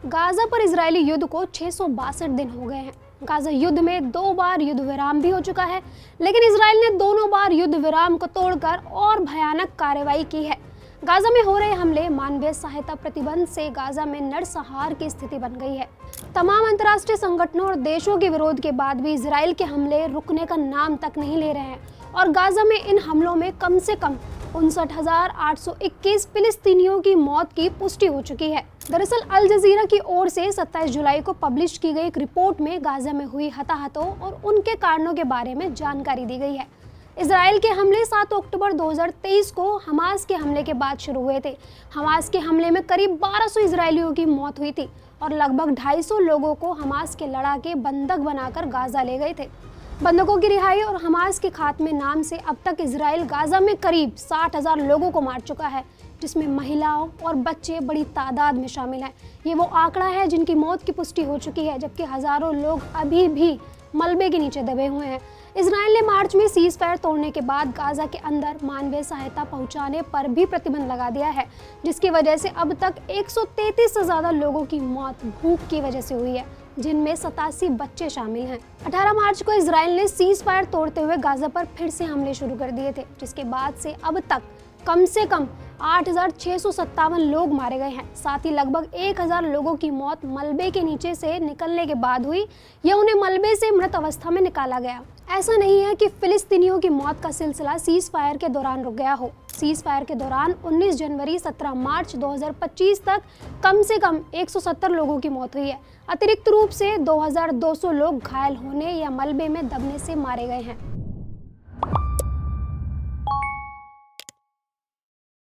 Gaza पर Israeli युद्ध को 662 दिन हो गए हैं। गाजा युद्ध में 2 बार युद्ध विराम भी हो चुका है, लेकिन इजराइल ने दोनों बार युद्ध विराम को तोड़कर और भयानक कार्रवाई की है। गाजा में हो रहे हमले, मानवीय सहायता प्रतिबंध से गाजा में नरसंहार की स्थिति बन गई है। तमाम अंतर्राष्ट्रीय संगठनों और देशों के विरोध के बाद भी इजराइल के हमले रुकने का नाम तक नहीं ले रहे हैं और गाजा में इन हमलों में कम से कम 59,821 फिलिस्तीनियों की मौत की पुष्टि हो चुकी है। दरअसल अल जजीरा की ओर से 27 जुलाई को पब्लिश की गई एक रिपोर्ट में गाजा में हुई हताहतों और उनके कारणों के बारे में जानकारी दी गई है। इजराइल के हमले 7 अक्टूबर 2023 को हमास के हमले के बाद शुरू हुए थे। हमास के हमले में करीब 1200 इजरायलियों की मौत हुई थी और लगभग 250 लोगों को हमास के लड़ाके बंधक बनाकर गाजा ले गए थे। बंधकों की रिहाई और हमास के खात्मे नाम से अब तक इजराइल गाजा में करीब 60,000 लोगों को मार चुका है, जिसमें महिलाओं और बच्चे बड़ी तादाद में शामिल हैं। ये वो आंकड़ा है जिनकी मौत की पुष्टि हो चुकी है, जबकि हजारों लोग अभी भी मलबे के नीचे दबे हुए हैं। इजराइल ने मार्च में सीज फायर तोड़ने के बाद गाजा के अंदर मानवीय सहायता पहुंचाने पर भी प्रतिबंध लगा दिया है, जिसकी वजह से अब तक 133 से ज्यादा लोगों की मौत भूख की वजह से हुई है, जिनमें 87 बच्चे शामिल हैं। 18 मार्च को इजराइल ने सीज फायर तोड़ते हुए गाजा पर फिर से हमले शुरू कर दिए थे, जिसके बाद से अब तक कम से कम 8,657 लोग मारे गए हैं। साथ ही लगभग 1,000 लोगों की मौत मलबे के नीचे से निकलने के बाद हुई या उन्हें मलबे से मृत अवस्था में निकाला गया। ऐसा नहीं है कि फिलिस्तीनियों की मौत का सिलसिला सीज फायर के दौरान रुक गया हो। सीज फायर के दौरान 19 जनवरी 17 मार्च 2025 तक कम से कम 170 लोगों की मौत हुई है। अतिरिक्त रूप से 2,200 लोग घायल होने या मलबे में दबने से मारे गए हैं।